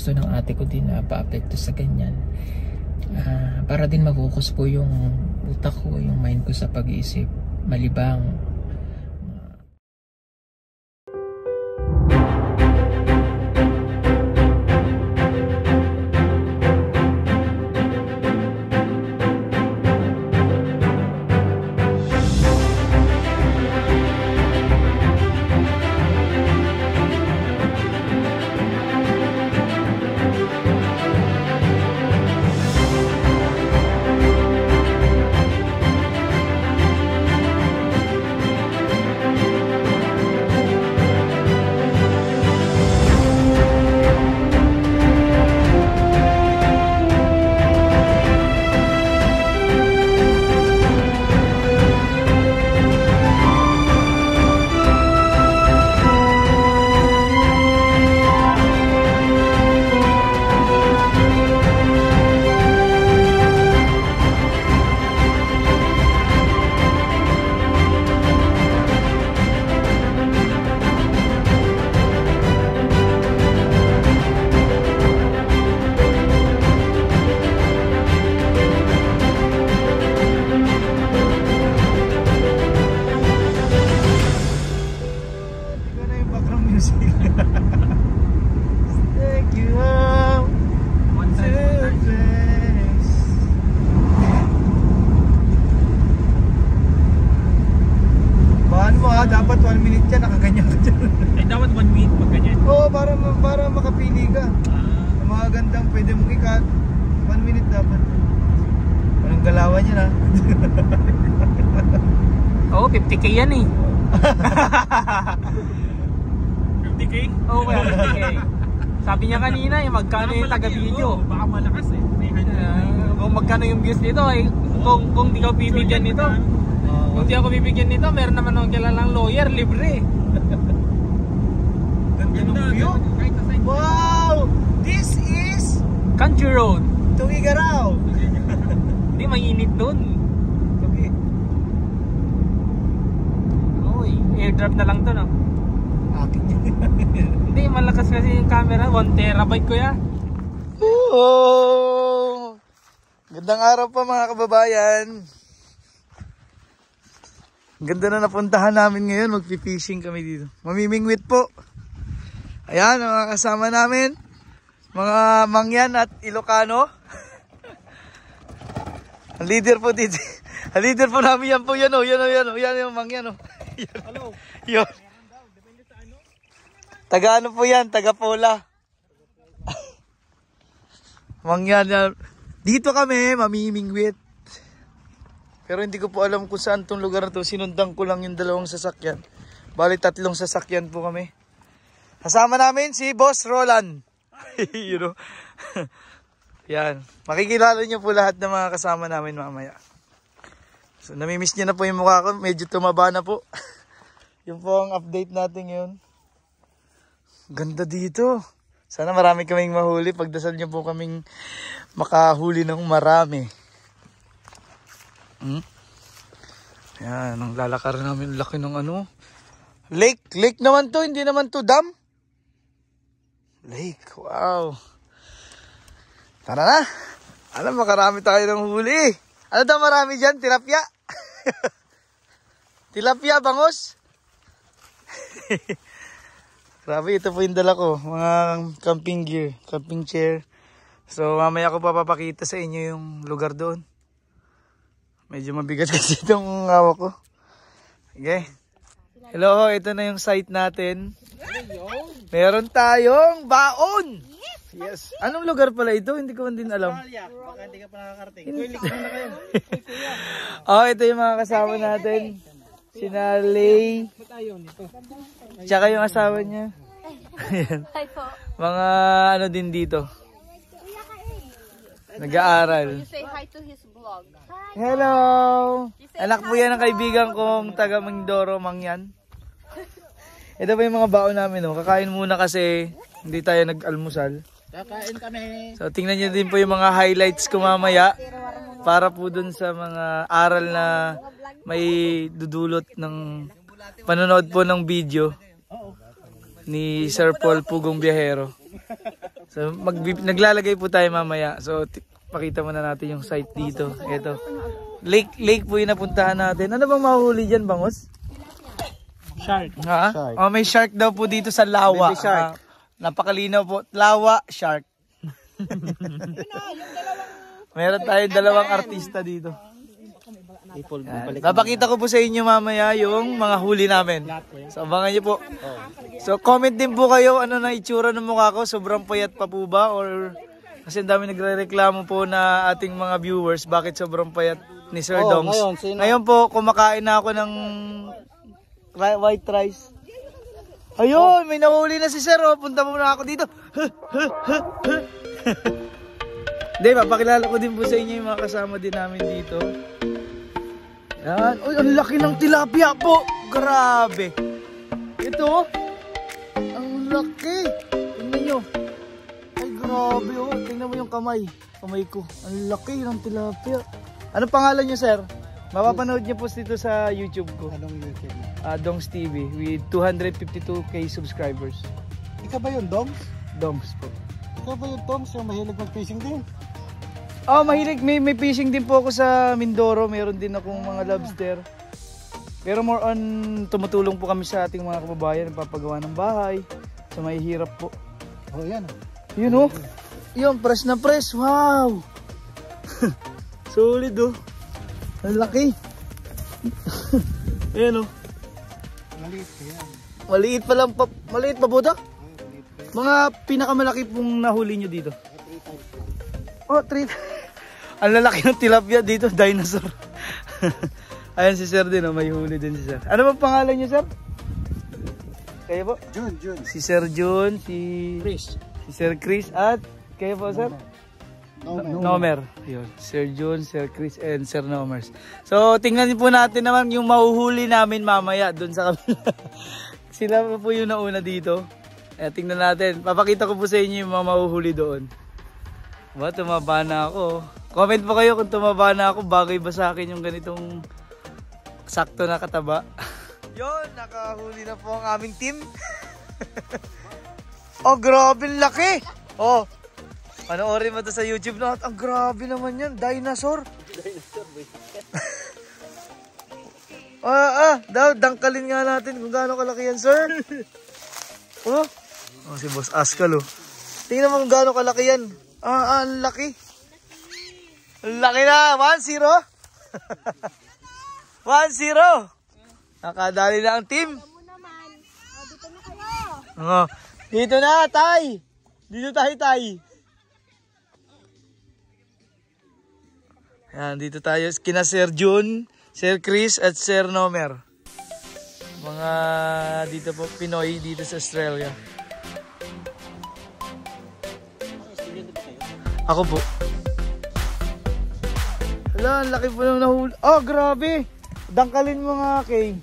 gusto ng ate ko din na pa-apekto sa ganyan. Para din mag-focus po yung utak ko, yung mind ko sa pag-iisip, malibang. Dapat 1 minute yan, nakaganyan ka dyan. Dapat 1 minute pag ganyan? Oo, para makapili ka. Ang mga gandang pwede mong ikat, 1 minute dapat. Walang galawan yan ha. Oo, 50k yan eh. 50k? Oo, 50k. Sabi niya kanina, magkano yung taga-video. Baka malakas eh. Kung magkano yung views nito, kung di ka bibigyan nito. Kung di ako bibigyan nito, meron naman akong kilalang lawyer, libre. Ganda ng view. Wow! This is Country Road. Tuwigaraw. Hindi, mainit dun. Okay. Uy, airdrop na lang to, no? Akin yun. Hindi, malakas kasi yung camera. 1 terabyte ko ya. Oh! Gandang araw pa mga kababayan. Ganda na napuntahan namin ngayon. Magpi-fishing kami dito. Mamimingwit po. Ayan, ang mga kasama namin. Mga Mangyan at Ilocano. Ang leader po dito. Ang leader po namin yan po. Yan o, yan o, yan o. Yan yung Mangyan o. Hello. Yan. Taga ano po yan? Taga Pola. Mangyan. Dito kami, mamimingwit. Pero hindi ko po alam kung saan tong lugar na to. Sinundan ko lang yung 2 sasakyan. Bali 3 sasakyan po kami. Kasama namin si Boss Roland. You know. Yan. Makikilala niyo po lahat ng mga kasama namin mamaya. So namimiss niyo na po yung mukha ko. Medyo tumaba na po. Yung po ang update natin ngayon. Ganda dito. Sana marami kaming mahuli. Pagdasal niyo po kaming makahuli ng marami. Yan, ang lalakaran namin, laki ng ano. Lake naman to, hindi naman to dam. Lake, wow. Tara na. Alam, makarami tayo ng huli. Ano daw marami dyan? Tilapia? Tilapia, bangus? Grabe, ito po yung dala ko. Mga camping gear, camping chair. So, mamaya ko papapakita sa inyo yung lugar doon. Medyo mabigat kasi itong hawak ko. Okay. Hello, ito na yung site natin. Meron tayong baon. Yes. Anong lugar pala ito? Hindi ko din alam. Baka hindi ka pa nakakarating. Kulik na kayo. Oh, ito yung mga kasama natin. Sina Lay. Tsaka yung asawa niya. Ayan. Mga ano din dito. Nag-aaral. You say hi to his vlog. Hello! Anak po yan ng kaibigan kong taga Mindoro, Mangyan. Ito pa yung mga baon namin. Oh. Kakain muna kasi hindi tayo nag-almusal. Kakain kami. So tingnan nyo din po yung mga highlights ko mamaya. Para po dun sa mga aral na may dudulot ng panonood po ng video ni Sir Paul Pugong Biyahero. So naglalagay po tayo mamaya. So pakita muna natin yung site dito. Ito. Lake po yung napuntahan natin. Ano bang mahuhuli dyan, Bangos? Shark. Ha? Shark. Oh, may shark daw po dito sa lawa. Baby shark. Napakalinaw po. Lawa, shark. Meron tayong dalawang artista dito. Papakita ko po sa inyo mamaya yung mga huli namin. So abangan nyo po. So comment din po kayo ano na itsura ng mukha ko. Sobrang payat pa po ba? Or kasi dami nagre-reklamo po na ating mga viewers bakit sobrang payat ni Sir Dongs. Ngayon po kumakain na ako ng white rice. Ayun, may nahuli na si Sir. Oh. Punta muna ako dito. Hindi, papakilala ko din po sa inyo yung mga kasama din namin dito. Yan. Uy, ang laki ng tilapia po. Grabe. Ito. Ang laki. Tingnan nyo. Ay, grabe oh. Tingnan mo yung kamay. Kamay ko. Ang laki ng tilapia. Ano pangalan nyo, Sir? Mapapanood nyo po dito sa YouTube ko. Anong YouTube? Dongs TV with 252k subscribers. Ikaw ba yun, Dongs? Dongs po. Ikaw ba yun, Dongs? Yung mahilig mag-fishing din? Oh, mahilig. May fishing din po ako sa Mindoro. Meron din akong mga lobster. Pero more on, tumutulong po kami sa ating mga kababayan. Nagpapagawa ng bahay. So, may hirap po. Oh, yan. Yun oh. Yun, press na press. Wow! Solid oh. Ang laki. Ayan oh. Maliit pa yan. Maliit pa lang. Maliit pa po ito? Mga pinakamalaki pong nahuli nyo dito. Oh, 3. Ang lalaki ng tilapia dito, dinosaur. Ayan si Sir din, oh, may huli din si Sir. Ano bang pangalan niyo, Sir? Kayo po? Jun. Si Sir Jun, si Sir Chris, at kayo po, Sir? Nomer. Yun. Sir Jun, Sir Chris, and Sir Nomers. So, tingnan po natin naman yung mahuhuli namin mamaya doon sa kabila. Sila po yung nauna dito. Tingnan natin. Papakita ko po sa inyo yung mga mahuhuli doon. Ba, tumaba na ako. Comment po kayo kung tumaba na ako. Bagay ba sa akin yung ganitong sakto na kataba? Yon, nakahuli na po ang aming team. Oh, grabe laki. Oh, panoorin mo to sa YouTube na. Ang grabe naman yan. Dinosaur. Dangkalin nga natin kung gaano kalaki yan, sir. Oh, si Boss Askal, oh. Tingnan mo kung gaano kalaki yan. Ang laki. Ang laki na. 1-0. 1-0. Nakadali na ang team. Dito na, Tay. Dito tayo, Tay. Ayan, dito tayo. Kina Sir Jun, Sir Chris, at Sir Nomer. Mga dito po, Pinoy, dito sa Australia. Ako po. Hala, ang laki po nang nahuli. Oh, grabe. Dangkalin mo nga, Kay.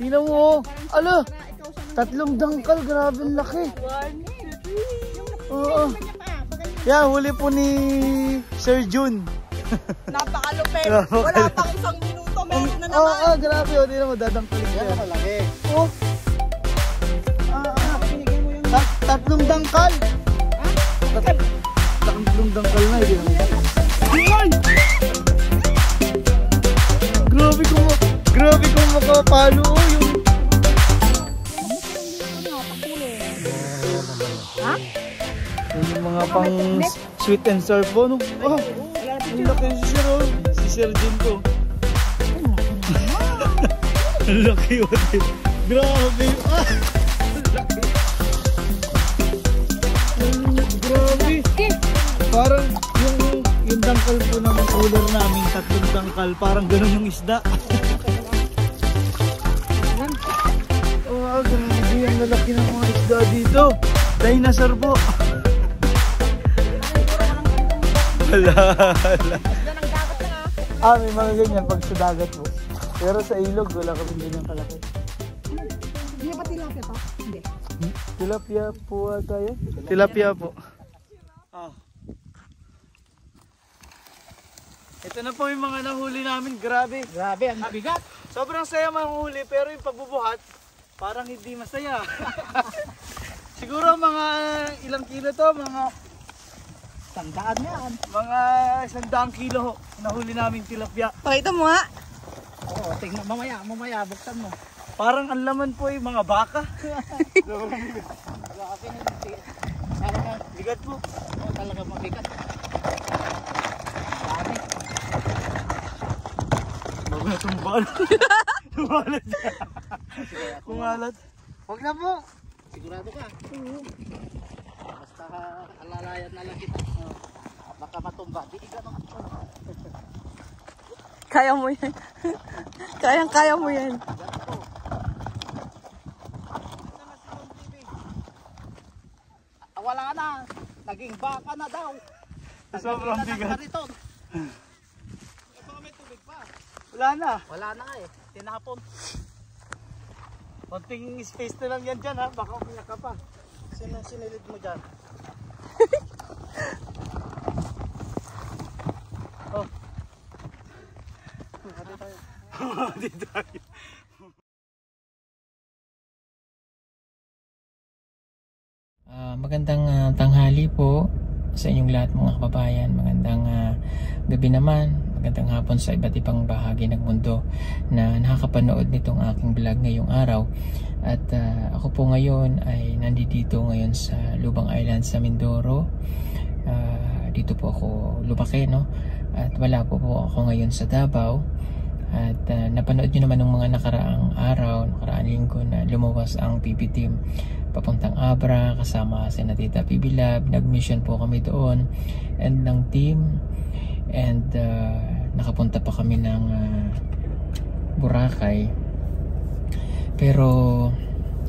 Tingnan mo, oh. Ala, 3 dangkal. Grabe, ang laki. Oo. Yeah, huli po ni Sir Jun. Napakalupit. Wala pang 1 minuto. Meron na naman. Oo, grabe. O, tingnan mo, dadangkalin Yan ka. ang malaki. Oh. 3 dangkal. 3 dangkal na. Grabe kung makapalo. Oh, yung... Yung mga pang sweet and sour po, no? Oh, ang laki si Sir, oh. Si Sir Jun ko. Ang laki, oh. Grabe. Ah! Grabe. Parang yung dangkal po ng cooler namin, 3 dangkal, parang ganun yung isda. Oh, grabe, ang lalaki ng mga isda dito. Dinosaur po. Hala. May mga ganyan pag sa dagat po. Pero sa ilog, wala kami ganyan kalaki. Hindi ba tilapia pa? Hindi. Tilapia po tayo? Tilapia po. Ito na po yung mga nahuli namin. Grabe. Grabe, ang bigat. Sobrang saya manghuli pero yung pagbubuhat, parang hindi masaya. Siguro mga ilang kilo to, mga Tandaan yan. mga 100 kilo nahuli namin tilapia. Pakita mo nga. Oo, tingnan mamaya buksan mo. Parang ang laman po yung mga baka. Grabe na yung talaga, Bigat po. oh, talaga mabigat. Dami. Bago na tumbal. Tumalat. Kumalat. Huwag na po. Sigurado ka? Oo. Basta alalayan na lang kita. Baka matumba. Di ka makatumba. Kaya mo yan. Kaya mo yan. Wala na. Naging baka na daw. Sobrang bigat. Kariton. Baka may tubig pa. Wala na. Wala na eh. Tinapon. Konting space na lang yan dyan ha. Baka umiyak ka pa. Sinilid mo dyan. Oh. Hindi tayo. Magandang tanghali po sa inyong lahat mga kababayan. Magandang gabi naman. Magandang hapon sa iba't ibang bahagi ng mundo na nakakapanood nitong aking vlog ngayong araw. At ako po ngayon ay nandito ngayon sa Lubang Island sa Mindoro. Dito po ako lumaki, no? At wala po ako ngayon sa Davao. At napanood nyo naman ng mga nakaraang araw, nakaraang linggo na lumuwas ang PB team papuntang Abra kasama si Tita PB Lab. Nag-mission po kami doon and ng team, and nakapunta pa kami ng Boracay. Pero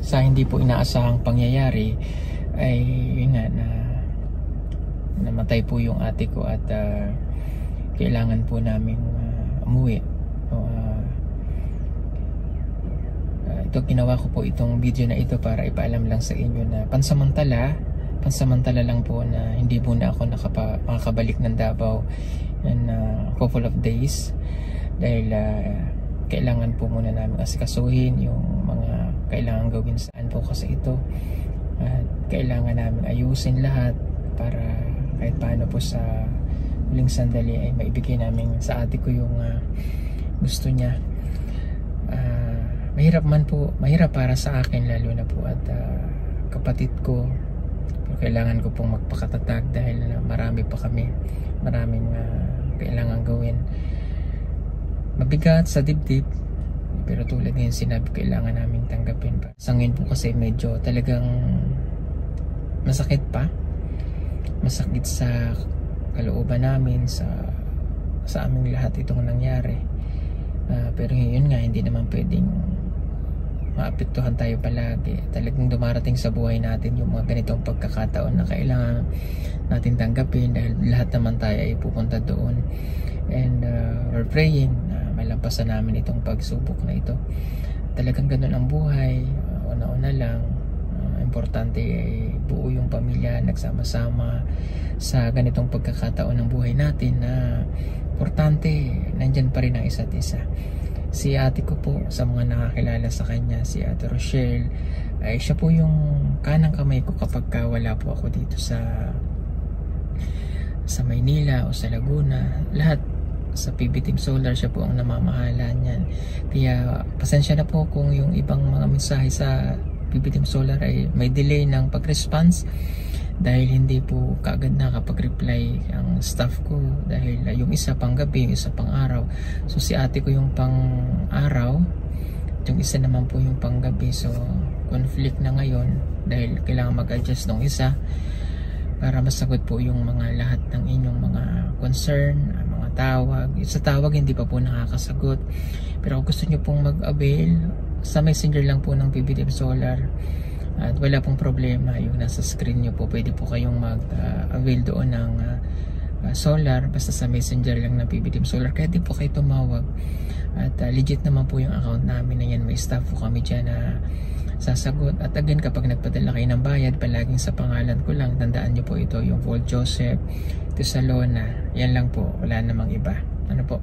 sa hindi po inaasahang pangyayari ay yun nga, na namatay po yung ate ko at kailangan po namin umuwi. Ito, ginawa ko po itong video na ito para ipaalam lang sa inyo na pansamantala lang po na hindi po na ako makakabalik ng Davao in a couple of days dahil kailangan po muna namin asikasuhin yung mga kailangan gawin saan po kasi ito, at kailangan namin ayusin lahat para kahit paano po sa huling sandali ay maibigay namin sa ate ko yung gusto niya. Mahirap para sa akin lalo na po at kapatid ko, pero kailangan ko pong magpakatatag dahil maraming kailangan gawin. Mabigat sa dibdib, pero tulad ngayon sinabi, kailangan namin tanggapin pa. Sa ngayon po kasi medyo talagang masakit sa kalooban namin, sa aming lahat itong nangyari. Pero yun nga, hindi naman pwedeng maapektuhan tayo palagi. Talagang dumarating sa buhay natin yung mga ganitong pagkakataon na kailangan natin tanggapin dahil lahat naman tayo ay pupunta doon. And we're praying na malampasan namin itong pagsubok na ito. Talagang ganun ang buhay. Una-una lang, importante ay buo yung pamilya, nagsama-sama sa ganitong pagkakataon ng buhay natin na importante, nandyan pa rin ang isa't isa. Si ate ko po, sa mga nakakilala sa kanya, si Ate Rochelle, ay siya po yung kanang kamay ko kapag wala po ako dito sa Maynila o sa Laguna. Lahat sa PB Team Solar, siya po ang namamahala niyan. Kaya pasensya na po kung yung ibang mga mensahe sa PB Team Solar ay may delay ng pag-response dahil hindi po kaagad nakapag-reply ang staff ko dahil yung isa pang gabi, yung isa pang araw. So si ate ko yung pang araw, yung isa naman po yung pang gabi. So conflict na ngayon dahil kailangan mag-adjust ng isa para masagot po yung mga lahat ng inyong mga concern, mga tawag. Sa tawag hindi pa po nakakasagot, pero kung gusto nyo pong mag-avail, sa messenger lang po ng PB Team Solar at wala pong problema, yung nasa screen nyo po, pwede po kayong mag-avail doon ng solar, basta sa messenger lang ng PB Team Solar. Kaya din po kayo tumawag at legit naman po yung account namin na yan, may staff po kami dyan na sasagot. At again, kapag nagpadala kayo ng bayad, palaging sa pangalan ko lang, tandaan nyo po ito, yung Paul Joseph Tisalona, yan lang po, wala namang iba. Ano po?